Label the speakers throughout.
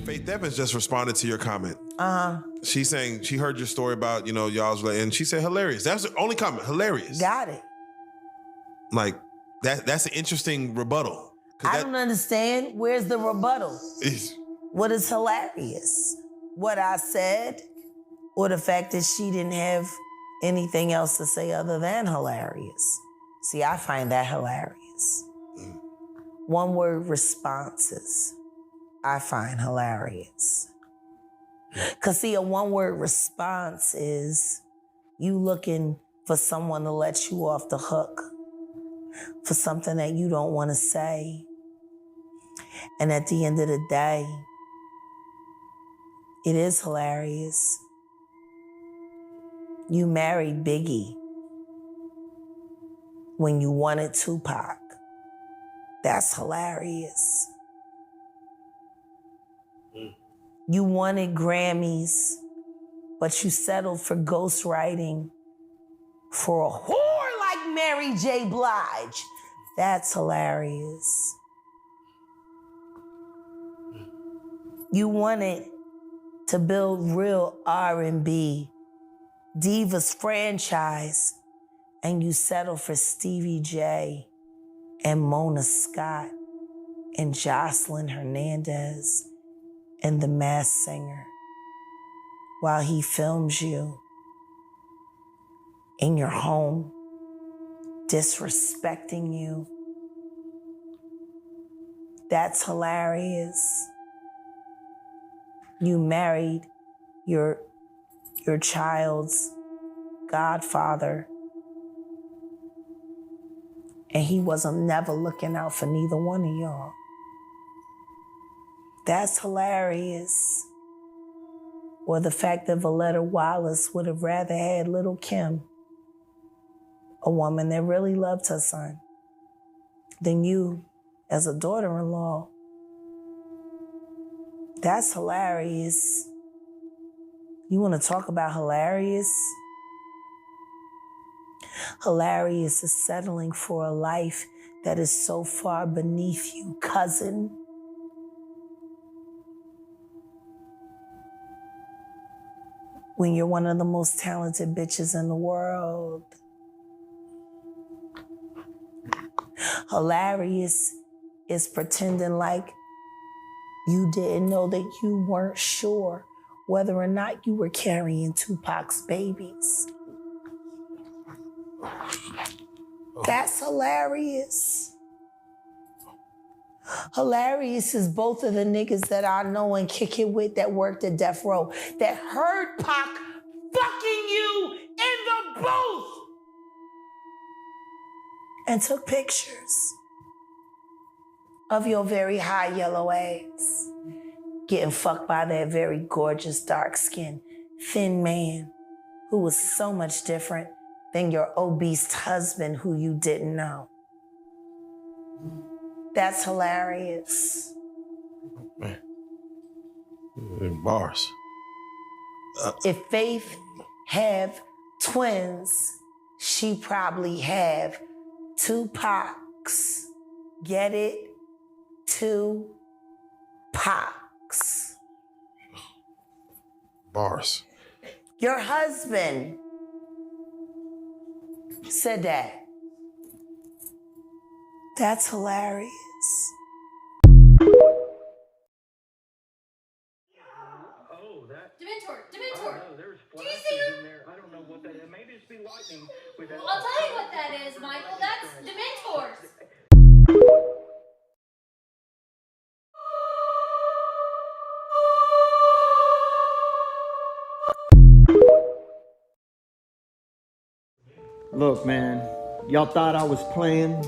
Speaker 1: Faith Evans just responded to your comment. She's saying she heard your story about, y'all's, and she said hilarious. That's the only comment, hilarious.
Speaker 2: Got it.
Speaker 1: Like, that's an interesting rebuttal.
Speaker 2: I don't understand. Where's the rebuttal? What is hilarious? What I said, or the fact that she didn't have anything else to say other than hilarious? See, I find that hilarious. One-word responses, I find hilarious. Because, see, a one-word response is you looking for someone to let you off the hook for something that you don't want to say. And at the end of the day, it is hilarious. You married Biggie when you wanted Tupac. That's hilarious. You wanted Grammys, but you settled for ghostwriting for a whore like Mary J. Blige. That's hilarious. You wanted to build real R&B divas franchise, and you settled for Stevie J and Mona Scott and Jocelyn Hernandez and The Masked Singer while he films you in your home, disrespecting you. That's hilarious. You married your child's godfather, and he wasn't never looking out for neither one of y'all. That's hilarious. Or the fact that Valletta Wallace would have rather had little Kim, a woman that really loved her son, than you as a daughter-in-law. That's hilarious. You want to talk about hilarious? Hilarious is settling for a life that is so far beneath you, cousin. When you're one of the most talented bitches in the world. Hilarious is pretending like you didn't know that you weren't sure whether or not you were carrying Tupac's babies. That's hilarious. Hilarious is both of the niggas that I know and kick it with that worked at Death Row that heard Pac fucking you in the booth and took pictures of your very high yellow ass getting fucked by that very gorgeous, dark-skinned, thin man who was so much different than your obese husband who you didn't know. That's hilarious.
Speaker 1: Man. Bars.
Speaker 2: If Faith have twins, she probably have two Pacs. Get it? Two Pacs.
Speaker 1: Bars.
Speaker 2: Your husband said that. That's hilarious.
Speaker 3: Dementor. Do you see him? I don't know what that is. Maybe it's be lightning with that. I'll tell you what that is, Michael. That's Dementors.
Speaker 4: Look, man, y'all thought I was playing?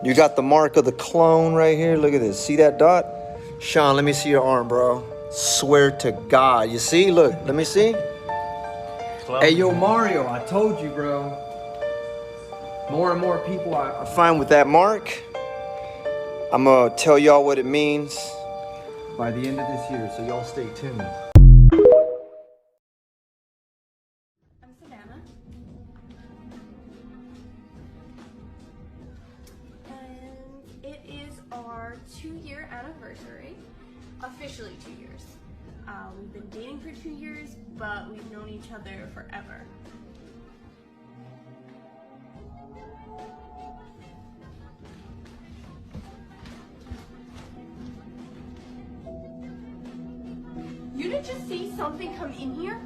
Speaker 4: You got the mark of the clone right here. Look at this. See that dot? Sean, let me see your arm, bro. Swear to God. You see? Look, let me see. Clone. Hey, yo, Mario, I told you, bro. More and more people I find with that mark. I'm going to tell y'all what it means by the end of this year, so y'all stay tuned.
Speaker 5: I'm Savannah. And it is our 2-year anniversary. Officially 2 years. We've been dating for 2 years, but we've known each other forever. You didn't just see something come in here?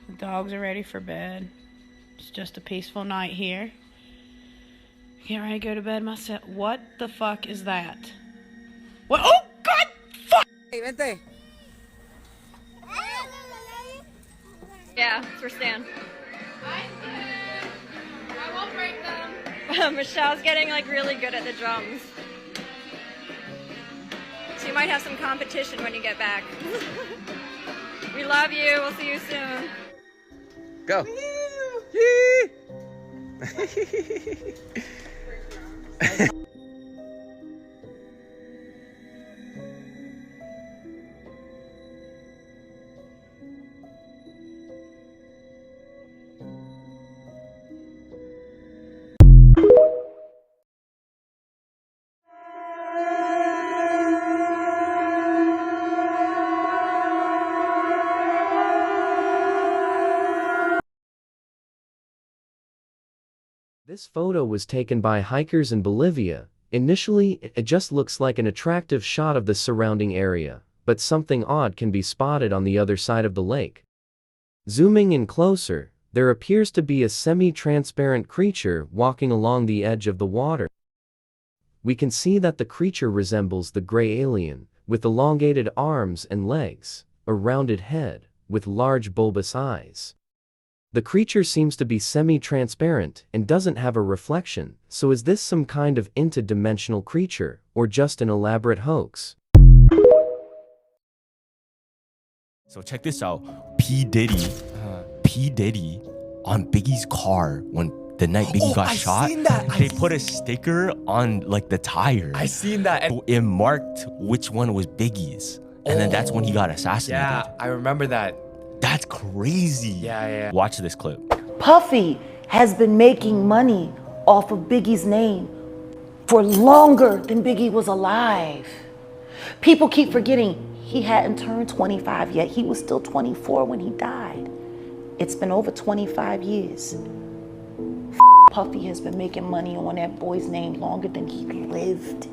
Speaker 6: The dogs are ready for bed. It's just a peaceful night here. Get ready to go to bed myself. What the fuck is that? What? Oh, God! Fuck!
Speaker 7: Hey, vente.
Speaker 8: Yeah, it's for Stan.
Speaker 5: I won't break them.
Speaker 8: Michelle's getting like really good at the drums. So you might have some competition when you get back. We love you. We'll see you soon.
Speaker 7: Go.
Speaker 9: This photo was taken by hikers in Bolivia. Initially, it just looks like an attractive shot of the surrounding area, but something odd can be spotted on the other side of the lake. Zooming in closer, there appears to be a semi-transparent creature walking along the edge of the water. We can see that the creature resembles the gray alien, with elongated arms and legs, a rounded head, with large bulbous eyes. The creature seems to be semi-transparent and doesn't have a reflection, so is this some kind of interdimensional creature, or just an elaborate hoax?
Speaker 10: So check this out. P. Diddy on Biggie's car when the night Biggie got shot, they put a sticker on like the tire.
Speaker 7: I seen that. And
Speaker 10: it marked which one was Biggie's. And then that's when he got assassinated.
Speaker 7: yeah, I remember that.
Speaker 10: That's crazy.
Speaker 7: Yeah.
Speaker 10: Watch this clip.
Speaker 2: Puffy has been making money off of Biggie's name for longer than Biggie was alive. People keep forgetting he hadn't turned 25 yet. He was still 24 when he died. It's been over 25 years. Puffy has been making money on that boy's name longer than he lived.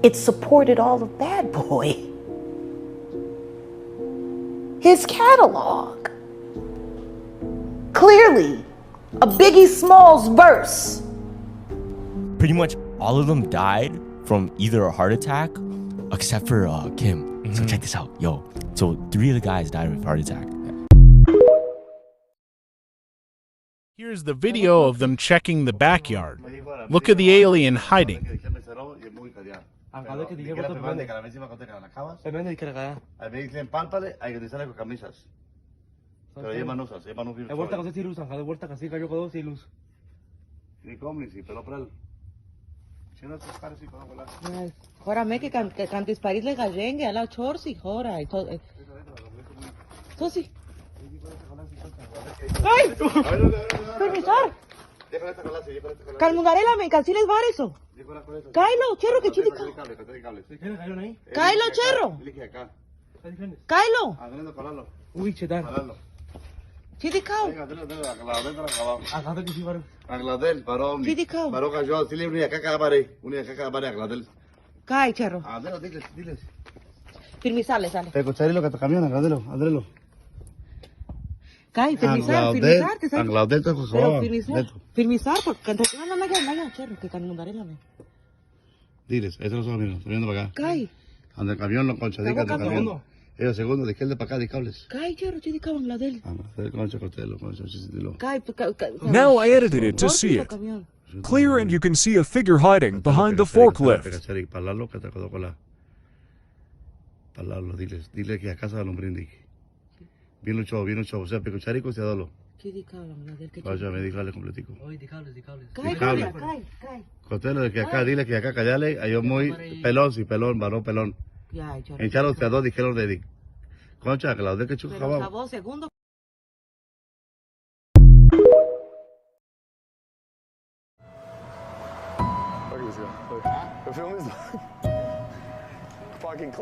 Speaker 2: It supported all of Bad Boy. His catalog. Clearly, a Biggie Smalls verse.
Speaker 10: Pretty much all of them died from either a heart attack, except for Kim. So check this out. Yo, so 3 of the guys died of a heart attack.
Speaker 11: Here's the video of them checking the backyard. Look at the alien hiding.
Speaker 12: Hora me que cantis Paris le gallengue a la chorsi, hora y todo. Tosi. ¡Ay! ¡Permisar! Calmungarela, me cansiles variso. Kailo, cherro, que chidi. Kailo, cherro. Kailo. Uy, chetar. Chidi cao.
Speaker 13: Agladel, varón.
Speaker 12: Chidi cao.
Speaker 13: Varón cayó, sí, una caca bare, Agladel.
Speaker 12: Kai, cherro.
Speaker 13: Adelo, diles.
Speaker 12: Firmisar, sale.
Speaker 13: Te escucharé lo que te camiona, Agladelo.
Speaker 12: Kai, firmisar, te sale.
Speaker 13: Agladel, te
Speaker 12: pero firmisar, porque no, cherro, que calmungarela me.
Speaker 13: Diles, eso lo estoy viendo para acá.
Speaker 12: Kai.
Speaker 13: Ande el camión, lo conchadica del camión. El segundo, de izquierda para acá, de cables.
Speaker 12: Kai, cherro, chidi cao, Agladel. Kai,
Speaker 14: Now I edited it to see it. Clear, and you can see a figure hiding behind the forklift.
Speaker 13: Dile que a casa del hombre indique. Bien luchado, o sea, pecucharico se adolo. Vaya, medicales completico.
Speaker 12: Cae,
Speaker 13: Cae.
Speaker 12: cae.
Speaker 13: Contelo de que acá, dile que acá callale, a yo muy pelón, sí, pelón, varón pelón.
Speaker 12: Ya, hecho.
Speaker 13: Enchalo te dos dijeron de concha, que la de que chuca
Speaker 12: Pero
Speaker 13: jabao.
Speaker 12: jabón, segundo.
Speaker 15: Look at this guy. Look. The film is fucking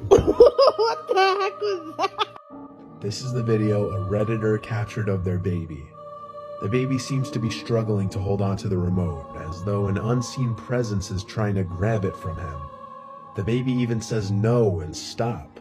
Speaker 12: What the heck was that?
Speaker 16: This is the video a Redditor captured of their baby. The baby seems to be struggling to hold onto the remote, as though an unseen presence is trying to grab it from him. The baby even says no and stop.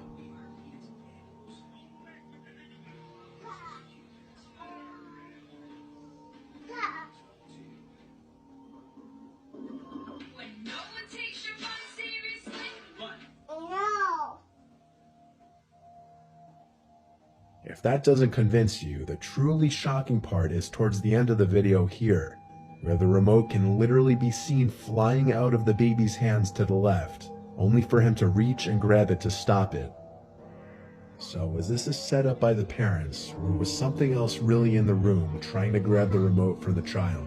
Speaker 16: If that doesn't convince you, the truly shocking part is towards the end of the video here, where the remote can literally be seen flying out of the baby's hands to the left, only for him to reach and grab it to stop it. So was this a setup by the parents, or was something else really in the room trying to grab the remote for the child?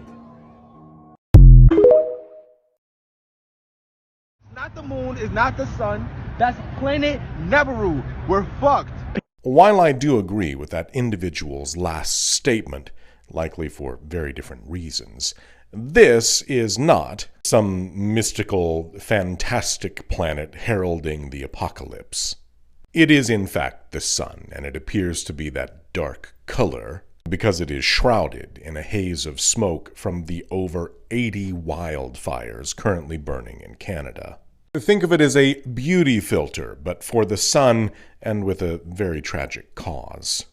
Speaker 17: Not the moon, it's not the sun, that's planet Nebaru. We're fucked.
Speaker 18: While I do agree with that individual's last statement, likely for very different reasons, this is not some mystical, fantastic planet heralding the apocalypse. It is in fact the sun, and it appears to be that dark color because it is shrouded in a haze of smoke from the over 80 wildfires currently burning in Canada. Think of it as a beauty filter, but for the sun and with a very tragic cause.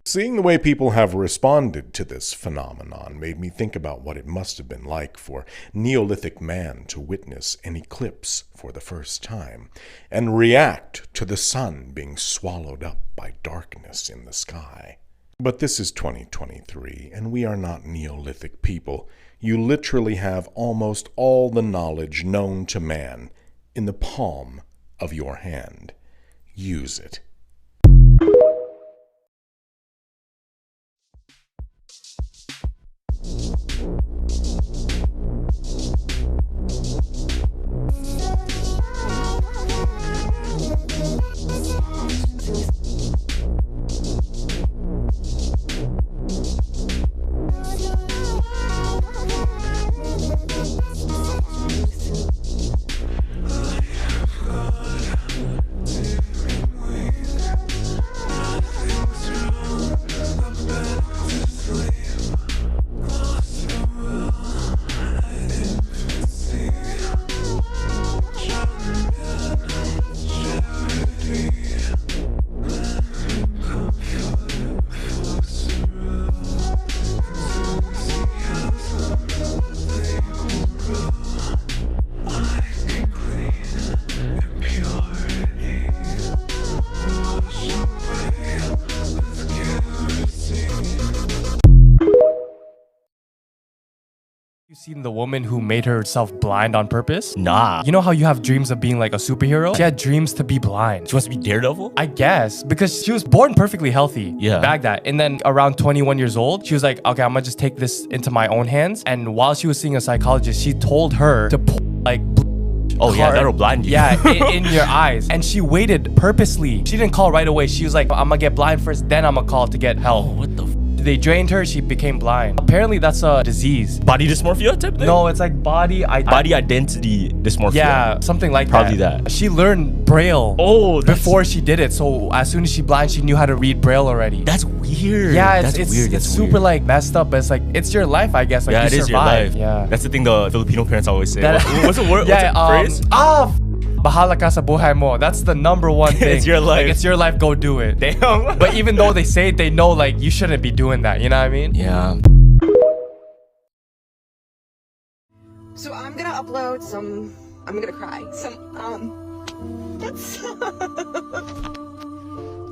Speaker 18: Seeing the way people have responded to this phenomenon made me think about what it must have been like for Neolithic man to witness an eclipse for the first time and react to the sun being swallowed up by darkness in the sky. But this is 2023, and we are not Neolithic people. You literally have almost all the knowledge known to man in the palm of your hand. Use it.
Speaker 7: You seen the woman who made herself blind on purpose? Nah. You know how you have dreams of being like a superhero? She had dreams to be blind.
Speaker 10: She wants to be Daredevil?
Speaker 7: I guess, because she was born perfectly healthy.
Speaker 10: Yeah.
Speaker 7: Back that. And then around 21 years old, she was like, okay, I'm gonna just take this into my own hands. And while she was seeing a psychologist, she told her to pour like
Speaker 10: yeah, that'll blind you.
Speaker 7: Yeah, in your eyes. And she waited purposely. She didn't call right away. She was like, I'm gonna get blind first, then I'm gonna call to get help.
Speaker 10: Oh, what the
Speaker 7: They drained her, she became blind. Apparently that's a disease.
Speaker 10: Body dysmorphia type thing?
Speaker 7: No, it's like body
Speaker 10: identity dysmorphia.
Speaker 7: Yeah, something like
Speaker 10: Probably
Speaker 7: that.
Speaker 10: that.
Speaker 7: She learned Braille before she did it. So as soon as she blind, she knew how to read Braille already.
Speaker 10: That's weird.
Speaker 7: Yeah,
Speaker 10: that's weird.
Speaker 7: It's super like messed up, but it's like, it's your life, I guess. Like,
Speaker 10: yeah,
Speaker 7: you
Speaker 10: it is your
Speaker 7: survive.
Speaker 10: life.
Speaker 7: Yeah.
Speaker 10: That's the thing the Filipino parents always say.
Speaker 7: That-
Speaker 10: What's the word?
Speaker 7: Yeah,
Speaker 10: What's the phrase?
Speaker 7: bahala ka sa buhay mo. That's the number one thing.
Speaker 10: It's your life.
Speaker 7: Like, it's your life, go do it.
Speaker 10: Damn.
Speaker 7: But even though they say it, they know like you shouldn't be doing that. You know what I mean?
Speaker 10: Yeah.
Speaker 19: So I'm gonna upload some, I'm gonna cry,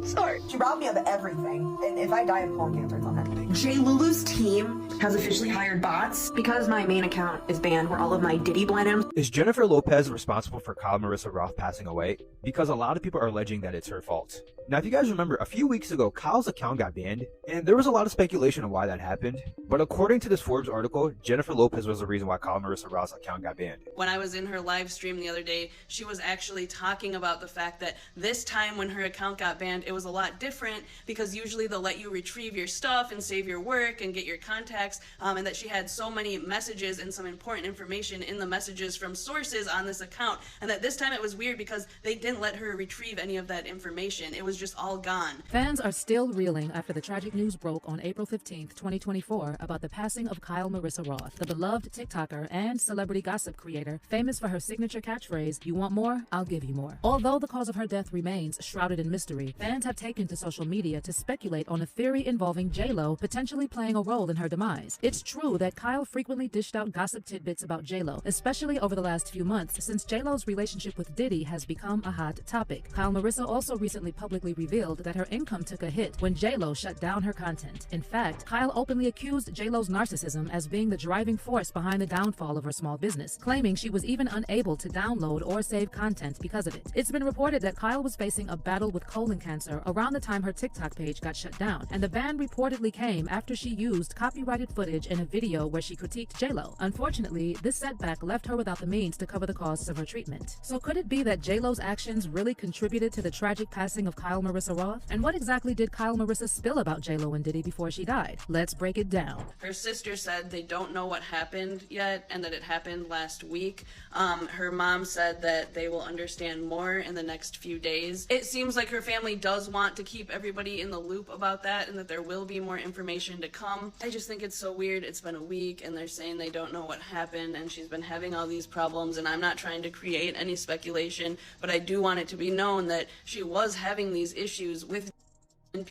Speaker 19: sorry. She robbed me of everything, and if I die of colon cancer, it's not happening. J. Lulu's team has officially hired bots. Because my main account is banned where all of my Diddy blind items.
Speaker 20: Is Jennifer Lopez responsible for Kyle Marissa Roth passing away? Because a lot of people are alleging that it's her fault. Now, if you guys remember, a few weeks ago, Kyle's account got banned, and there was a lot of speculation on why that happened. But according to this Forbes article, Jennifer Lopez was the reason why Kyle Marissa Roth's account got banned.
Speaker 6: When I was in her live stream the other day, she was actually talking about the fact that this time when her account got banned, it was a lot different because usually they'll let you retrieve your stuff and save your work and get your contacts, and that she had so many messages and some important information in the messages from sources on this account, and that this time it was weird because they didn't let her retrieve any of that information. It was just all gone.
Speaker 21: Fans are still reeling after the tragic news broke on April 15th, 2024 about the passing of Kyle Marissa Roth, the beloved TikToker and celebrity gossip creator, famous for her signature catchphrase, "You want more? I'll give you more." Although the cause of her death remains shrouded in mystery, fans have taken to social media to speculate on a theory involving J-Lo potentially playing a role in her demise. It's true that Kyle frequently dished out gossip tidbits about J-Lo, especially over the last few months since J-Lo's relationship with Diddy has become a hot topic. Kyle Marissa also recently publicly revealed that her income took a hit when J-Lo shut down her content. In fact, Kyle openly accused J-Lo's narcissism as being the driving force behind the downfall of her small business, claiming she was even unable to download or save content because of it. It's been reported that Kyle was facing a battle with colon cancer around the time her TikTok page got shut down, and the ban reportedly came after she used copyrighted footage in a video where she critiqued J-Lo. Unfortunately, this setback left her without the means to cover the costs of her treatment. So could it be that J-Lo's actions really contributed to the tragic passing of Kyle Marissa Roth? And what exactly did Kyle Marissa spill about J-Lo and Diddy before she died? Let's break it down.
Speaker 6: Her sister said they don't know what happened yet and that it happened last week. Her mom said that they will understand more in the next few days. It seems like her family does want to keep everybody in the loop about that and that there will be more information to come. I just think it's so weird. It's been a week and they're saying they don't know what happened and she's been having all these problems, and I'm not trying to create any speculation, but I do want it to be known that she was having these issues with, and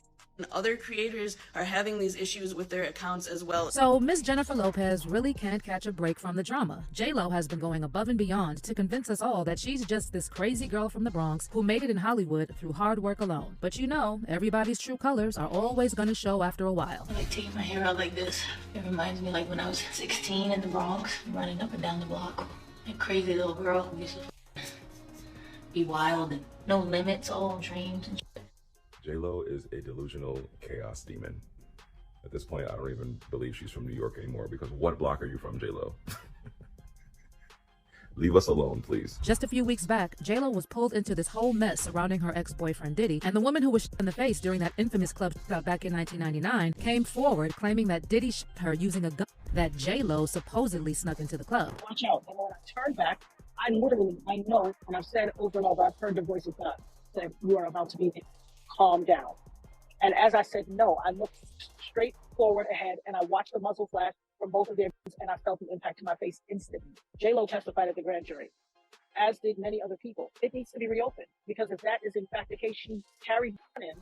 Speaker 6: other creators are having these issues with their accounts as well.
Speaker 21: So Miss Jennifer Lopez really can't catch a break from the drama. J-Lo has been going above and beyond to convince us all that she's just this crazy girl from the Bronx who made it in Hollywood through hard work alone. But you know, everybody's true colors are always going to show after a while.
Speaker 22: I like taking my hair out like this. It reminds me like when I was 16 in the Bronx, running up and down the block. A crazy little girl who used to be wild and no limits, all dreams and shit.
Speaker 23: J-Lo is a delusional chaos demon. At this point, I don't even believe she's from New York anymore, because what block are you from, J-Lo? Leave us alone, please.
Speaker 21: Just a few weeks back, J-Lo was pulled into this whole mess surrounding her ex-boyfriend Diddy, and the woman who was shot in the face during that infamous club shootout back in 1999 came forward claiming that Diddy shot her using a gun that J-Lo supposedly snuck into the club.
Speaker 24: Watch out. And when I turned back, I know, and I've said over and over, I've heard the voice of God that you are about to be calm down. And as I said no, I looked straight forward ahead and I watched the muzzle flash from both of their guns, and I felt the impact to my face instantly. J-Lo testified at the grand jury, as did many other people. It needs to be reopened, because if that is in fact the case, she carried gun in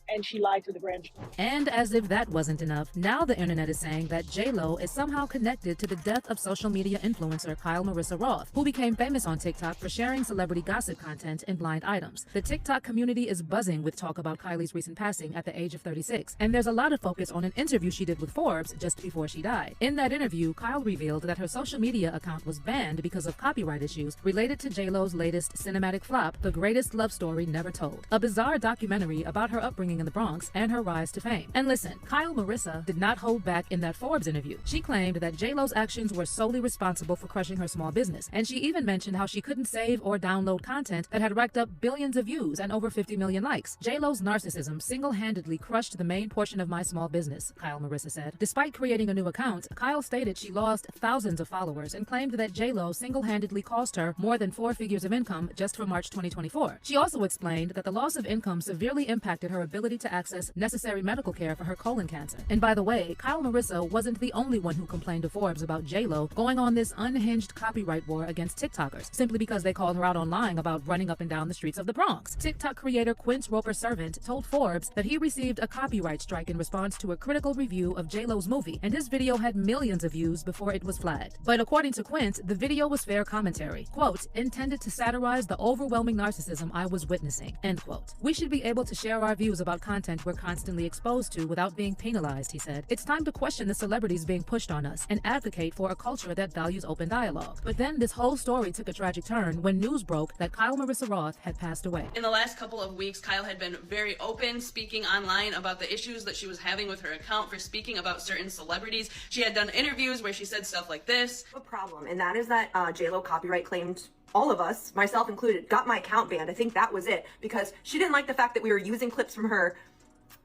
Speaker 24: and she lied to the grand jury.
Speaker 21: And as if that wasn't enough, now the internet is saying that J-Lo is somehow connected to the death of social media influencer Kyle Marissa Roth, who became famous on TikTok for sharing celebrity gossip content and blind items. The TikTok community is buzzing with talk about Kylie's recent passing at the age of 36, and there's a lot of focus on an interview she did with Forbes just before she died. In that interview, Kyle revealed that her social media account was banned because of copyright issues related to J-Lo's latest cinematic flop, The Greatest Love Story Never Told, a bizarre documentary about her upbringing in the Bronx and her rise to fame. And listen, Kyle Marissa did not hold back in that Forbes interview. She claimed that J-Lo's actions were solely responsible for crushing her small business, and she even mentioned how she couldn't save or download content that had racked up billions of views and over 50 million likes. J-Lo's narcissism single-handedly crushed the main portion of my small business, Kyle Marissa said. Despite creating a new account, Kyle stated she lost thousands of followers and claimed that J-Lo single-handedly cost her more than 4 figures of income just for March 2024. She also explained that the loss of income severely impacted her ability inability to access necessary medical care for her colon cancer. And by the way, Kyle Marissa wasn't the only one who complained to Forbes about J-Lo going on this unhinged copyright war against TikTokers, simply because they called her out online about running up and down the streets of the Bronx. TikTok creator Quince Roper-Servant told Forbes that he received a copyright strike in response to a critical review of J-Lo's movie, and his video had millions of views before it was flagged. But according to Quince, the video was fair commentary, quote, intended to satirize the overwhelming narcissism I was witnessing, end quote. We should be able to share our views about content we're constantly exposed to without being penalized, he said. It's time to question the celebrities being pushed on us and advocate for a culture that values open dialogue. But then this whole story took a tragic turn when news broke that Kyle Marissa Roth had passed away.
Speaker 1: In the last couple of weeks, Kyle had been very open, speaking online about the issues that she was having with her account for speaking about certain celebrities. She had done interviews where she said stuff like this.
Speaker 19: A problem, and that is that J-Lo copyright claimed all of us, myself included, got my account banned. I think that was it, because she didn't like the fact that we were using clips from her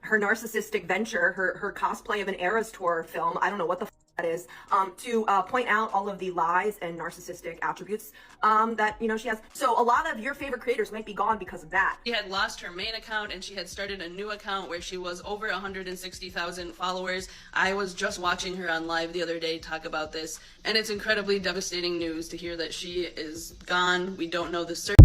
Speaker 19: narcissistic venture, her cosplay of an Eras Tour film, I don't know what the that is, to point out all of the lies and narcissistic attributes that, you know, she has. So a lot of your favorite creators might be gone because of that.
Speaker 1: She had lost her main account and she had started a new account where she was over 160,000 followers. I was just watching her on live the other day talk about this, and it's incredibly devastating news to hear that she is gone. We don't know the certain.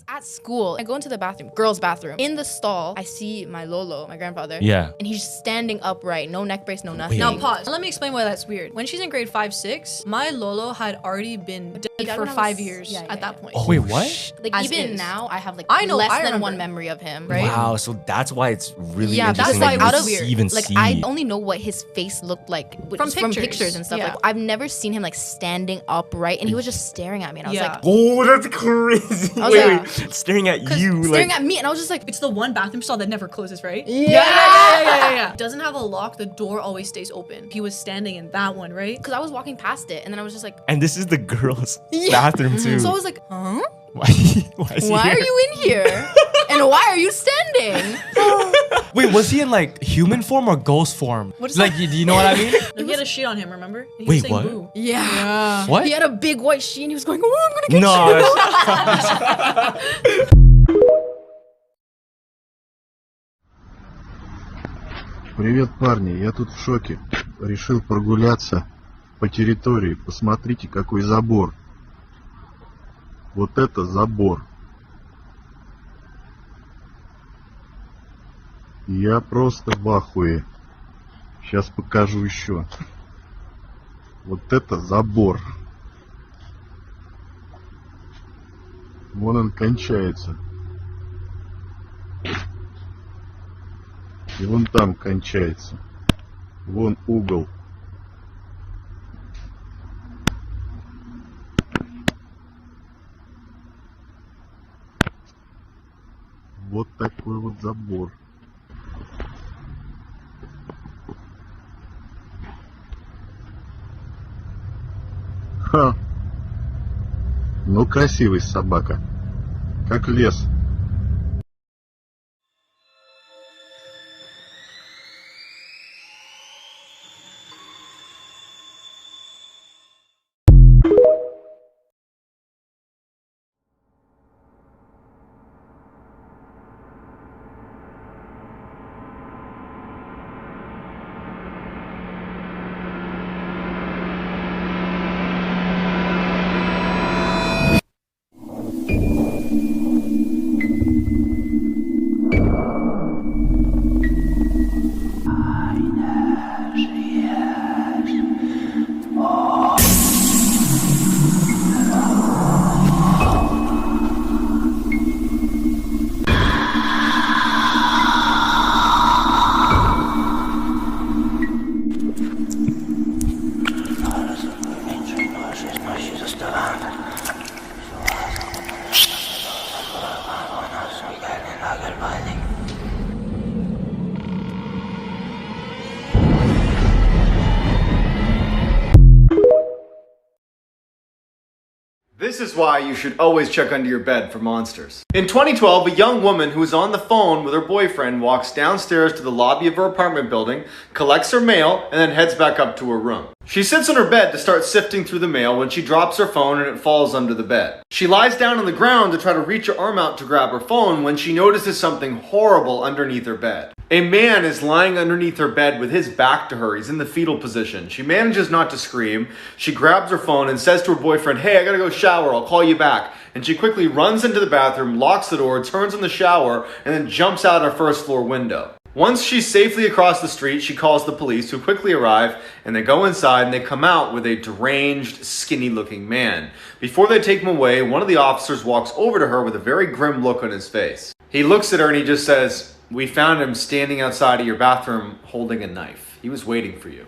Speaker 3: At school, I go into the bathroom, girls' bathroom. In the stall, I see my Lolo, my grandfather.
Speaker 10: Yeah.
Speaker 3: And he's standing upright, no neck brace, no nothing.
Speaker 4: Now pause. Let me explain why that's weird. When she's in grade 5, 6, my Lolo had already been dead for 5 years at that point.
Speaker 10: Oh, wait, what?
Speaker 3: Like
Speaker 4: As
Speaker 3: even
Speaker 4: is.
Speaker 3: now, I have like
Speaker 4: I know,
Speaker 3: less
Speaker 4: I
Speaker 3: than
Speaker 4: remember.
Speaker 3: one memory of him, right?
Speaker 10: Wow, so that's why it's really
Speaker 3: Yeah, that's
Speaker 10: interesting
Speaker 3: why
Speaker 10: that
Speaker 3: out
Speaker 10: you
Speaker 3: of
Speaker 10: even
Speaker 3: like
Speaker 10: see.
Speaker 3: I only know what his face looked like
Speaker 4: From
Speaker 3: from
Speaker 4: pictures.
Speaker 3: pictures and stuff.
Speaker 4: Yeah.
Speaker 3: Like I've never seen him like standing upright, and he was just staring at me, and I was like,
Speaker 10: Oh, that's crazy.
Speaker 3: I was
Speaker 10: Wait,
Speaker 3: like-
Speaker 10: wait. Staring at you.
Speaker 3: staring
Speaker 10: like,
Speaker 3: at me, and I was just like,
Speaker 4: It's the one bathroom stall that never closes, right?
Speaker 3: Yeah.
Speaker 4: Doesn't have a lock, the door always stays open. He was standing in that one, right?
Speaker 3: Because I was walking past it, and then I was just like,
Speaker 10: and this is the girls'
Speaker 3: Yeah.
Speaker 10: bathroom too.
Speaker 3: So I was like, huh?
Speaker 10: Why is he
Speaker 3: Why
Speaker 10: here?
Speaker 3: are you in here? And why are you standing?
Speaker 7: Wait, was he in like human form or ghost form?
Speaker 4: What is
Speaker 7: like,
Speaker 4: that?
Speaker 7: do you know what I mean?
Speaker 4: No, he had a shit on him, remember? And he
Speaker 7: Wait,
Speaker 4: was saying
Speaker 7: what?
Speaker 4: boo.
Speaker 3: Yeah.
Speaker 7: What?
Speaker 3: He had a big white sheet, and he was going, oh, I'm gonna get
Speaker 10: No.
Speaker 3: you.
Speaker 5: Привет, парни, я тут в шоке. Решил прогуляться по территории. Посмотрите, какой забор. Вот это забор. Я просто в ахуе. Сейчас покажу еще. Вот это забор. Вон он кончается. И вон там кончается. Вон угол. Вот такой вот забор. Ха. Ну, красивый собака. Как лес.
Speaker 25: This is why you should always check under your bed for monsters. In 2012, a young woman who was on the phone with her boyfriend walks downstairs to the lobby of her apartment building, collects her mail, and then heads back up to her room. She sits on her bed to start sifting through the mail when she drops her phone and it falls under the bed. She lies down on the ground to try to reach her arm out to grab her phone when she notices something horrible underneath her bed. A man is lying underneath her bed with his back to her. He's in the fetal position. She manages not to scream. She grabs her phone and says to her boyfriend, "Hey, I gotta go shower. I'll call you back." And she quickly runs into the bathroom, locks the door, turns on the shower, and then jumps out her first floor window. Once she's safely across the street, she calls the police, who quickly arrive, and they go inside and they come out with a deranged, skinny-looking man. Before they take him away, one of the officers walks over to her with a very grim look on his face. He looks at her and he just says, "We found him standing outside of your bathroom holding a knife. He was waiting for you."